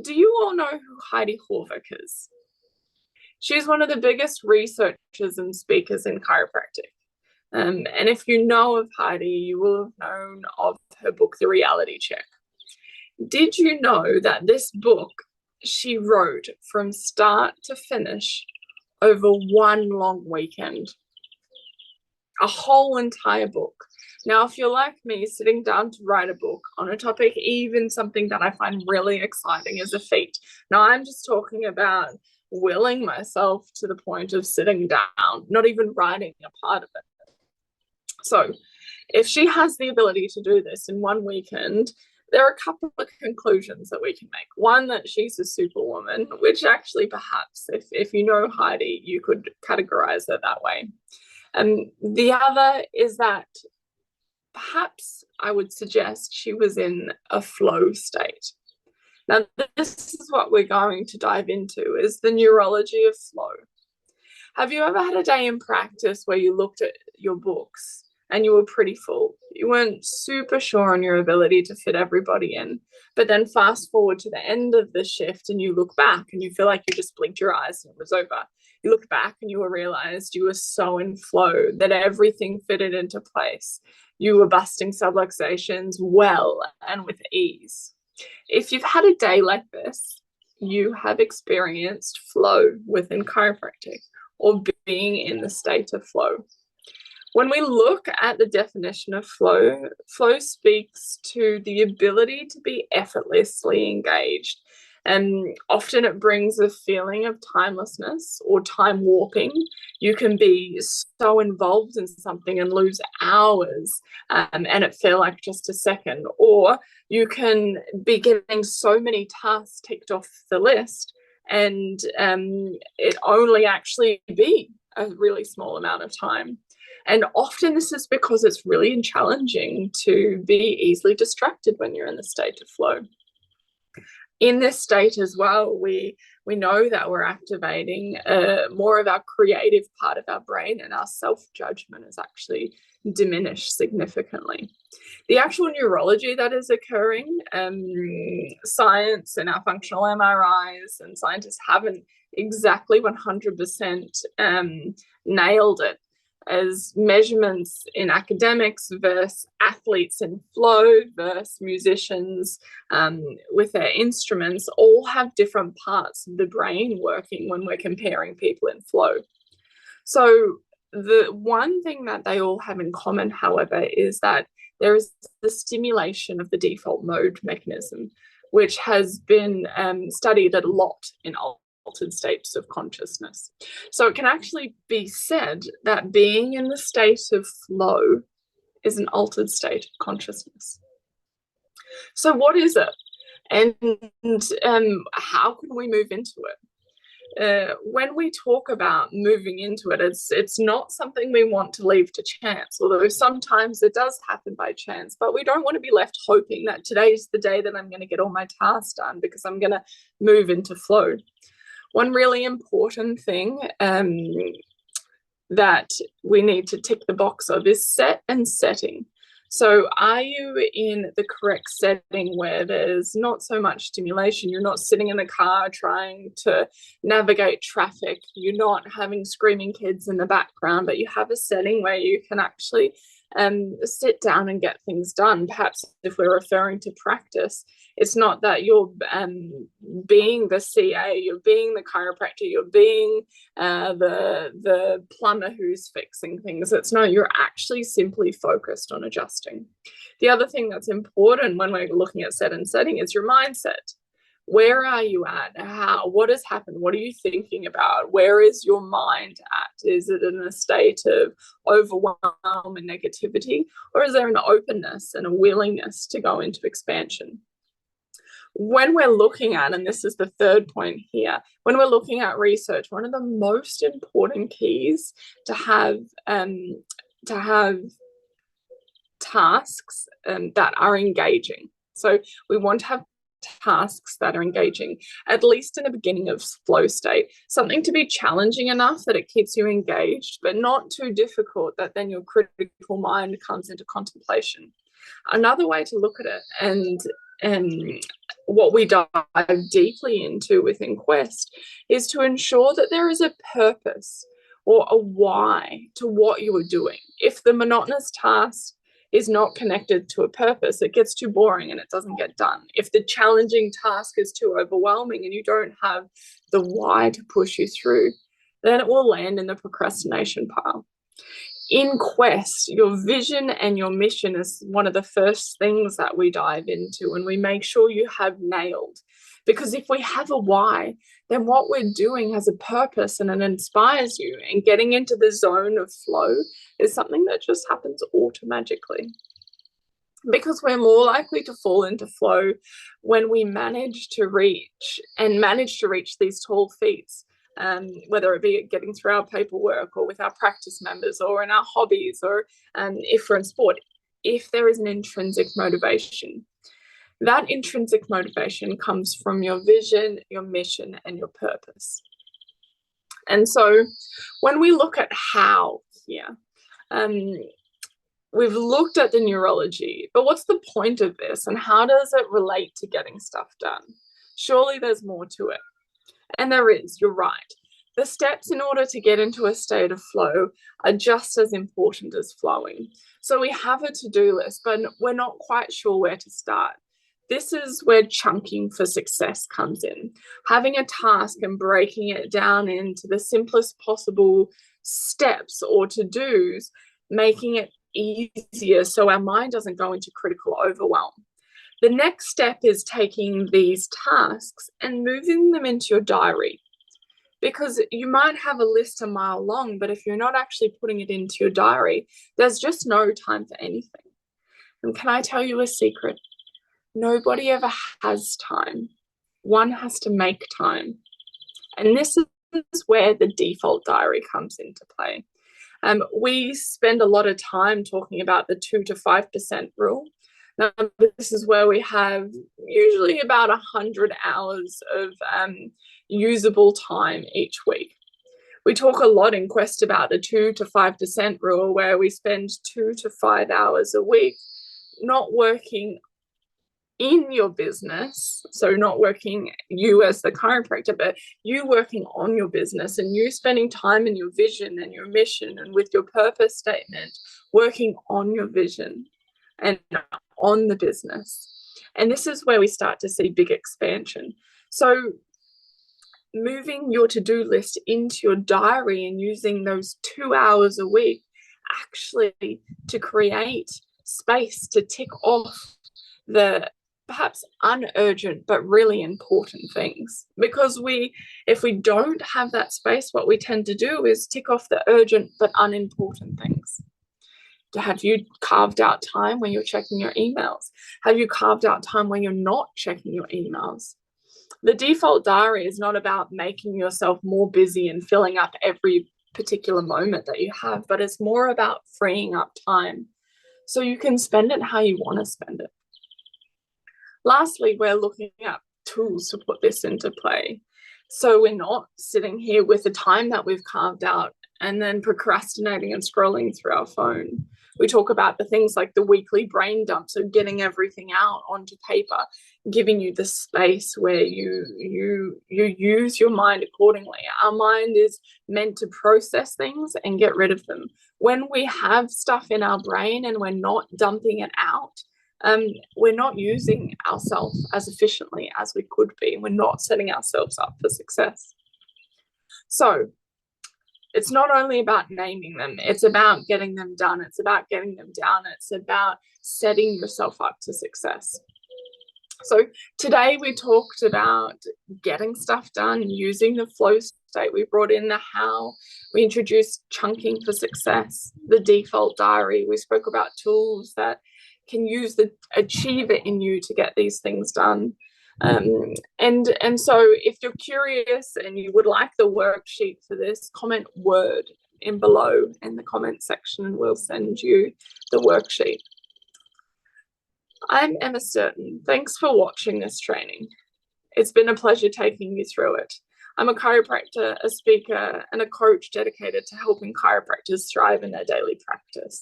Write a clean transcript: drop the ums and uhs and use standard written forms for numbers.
Do you all know who Heidi Horvick is? She's one of the biggest researchers and speakers in chiropractic. And if you know of Heidi, you will have known of her book, The Reality Check. Did you know that this book she wrote from start to finish over one long weekend? A whole entire book. Now, if you're like me, sitting down to write a book on a topic, even something that I find really exciting, is a feat. Now, I'm just talking about willing myself to the point of sitting down, not even writing a part of it. So, if she has the ability to do this in one weekend, there are a couple of conclusions that we can make. One, that she's a superwoman, which actually perhaps, if you know Heidi, you could categorize her that way. And the other is that perhaps I would suggest she was in a flow state. Now, this is what we're going to dive into, is the neurology of flow. Have you ever had a day in practice where you looked at your books and you were pretty full? You weren't super sure on your ability to fit everybody in, but then fast forward to the end of the shift and you look back and you feel like you just blinked your eyes and it was over. You looked back and you realized you were so in flow that everything fitted into place. You were busting subluxations well and with ease. If you've had a day like this, you have experienced flow within chiropractic, or being in the state of flow. When we look at the definition of flow, flow speaks to the ability to be effortlessly engaged. And often it brings a feeling of timelessness or time warping. You can be so involved in something and lose hours and it feel like just a second. Or you can be getting so many tasks ticked off the list and it only actually be a really small amount of time. And often this is because it's really challenging to be easily distracted when you're in the state of flow. In this state as well, we know that we're activating more of our creative part of our brain, and our self-judgment is actually diminished significantly. The actual neurology that is occurring, science and our functional MRIs and scientists haven't exactly 100% nailed it, as measurements in academics versus athletes in flow versus musicians with their instruments all have different parts of the brain working when we're comparing people in flow. So the one thing that they all have in common, however, is that there is the stimulation of the default mode mechanism, which has been studied a lot in altered states of consciousness. So it can actually be said that being in the state of flow is an altered state of consciousness. So what is it? And how can we move into it? When we talk about moving into it, it's not something we want to leave to chance, although sometimes it does happen by chance, but we don't want to be left hoping that today's the day that I'm going to get all my tasks done because I'm going to move into flow. One really important thing that we need to tick the box of is set and setting. So are you in the correct setting where there's not so much stimulation? You're not sitting in the car trying to navigate traffic. You're not having screaming kids in the background, but you have a setting where you can actually sit down and get things done. Perhaps if we're referring to practice, it's not that you're being the CA, you're being the chiropractor, you're being the plumber who's fixing things. It's no, you're actually simply focused on adjusting. The other thing that's important when we're looking at set and setting is your mindset. Where are you at? What has happened? What are you thinking about? Where is your mind at? Is it in a state of overwhelm and negativity? Or is there an openness and a willingness to go into expansion? When we're looking at, and this is the third point here, when we're looking at research, one of the most important keys to have tasks that are engaging. So we want to have tasks that are engaging, at least in the beginning of flow state, something to be challenging enough that it keeps you engaged, but not too difficult that then your critical mind comes into contemplation. Another way to look at it, and what we dive deeply into within Quest is to ensure that there is a purpose or a why to what you are doing. If the monotonous task is not connected to a purpose, it gets too boring and it doesn't get done. If the challenging task is too overwhelming and you don't have the why to push you through, then it will land in the procrastination pile. In Quest, your vision and your mission is one of the first things that we dive into, and we make sure you have nailed. Because if we have a why, then what we're doing has a purpose and it inspires you. And getting into the zone of flow is something that just happens automatically. Because we're more likely to fall into flow when we manage to reach these tall feats. Whether it be getting through our paperwork or with our practice members or in our hobbies, or if we're in sport, if there is an intrinsic motivation. That intrinsic motivation comes from your vision, your mission, and your purpose. And so when we look at how here, we've looked at the neurology, but what's the point of this and how does it relate to getting stuff done? Surely there's more to it. And there is, you're right. The steps in order to get into a state of flow are just as important as flowing. So we have a to-do list, but we're not quite sure where to start. This is where chunking for success comes in. Having a task and breaking it down into the simplest possible steps or to-dos, making it easier so our mind doesn't go into critical overwhelm. The next step is taking these tasks and moving them into your diary, because you might have a list a mile long, but if you're not actually putting it into your diary, there's just no time for anything. And can I tell you a secret? Nobody ever has time. One has to make time. And this is where the default diary comes into play. We spend a lot of time talking about the 2 to 5% rule. Now, this is where we have usually about 100 hours of usable time each week. We talk a lot in Quest about the 2 to 5% rule, where we spend 2 to 5 hours a week not working in your business, so not working you as the chiropractor, but you working on your business and you spending time in your vision and your mission and with your purpose statement, working on your vision and on the business. And this is where we start to see big expansion. So moving your to-do list into your diary and using those 2 hours a week actually to create space to tick off the perhaps unurgent but really important things. Because if we don't have that space, what we tend to do is tick off the urgent but unimportant things. Have you carved out time when you're checking your emails? Have you carved out time when you're not checking your emails? The default diary is not about making yourself more busy and filling up every particular moment that you have, but it's more about freeing up time so you can spend it how you want to spend it. Lastly, we're looking at tools to put this into play. So we're not sitting here with the time that we've carved out and then procrastinating and scrolling through our phone. We talk about the things like the weekly brain dump, so getting everything out onto paper, giving you the space where you use your mind accordingly. Our mind is meant to process things and get rid of them. When we have stuff in our brain and we're not dumping it out, we're not using ourselves as efficiently as we could be. We're not setting ourselves up for success. So it's not only about naming them, it's about getting them done. It's about getting them down. It's about setting yourself up to success. So today we talked about getting stuff done, using the flow state. We brought in the how. We introduced chunking for success, the default diary. We spoke about tools that can use the achiever in you to get these things done. And so if you're curious and you would like the worksheet for this, comment word in below in the comment section and we'll send you the worksheet. I'm Emma Sturton. Thanks for watching this training. It's been a pleasure taking you through it. I'm a chiropractor, a speaker, and a coach dedicated to helping chiropractors thrive in their daily practice.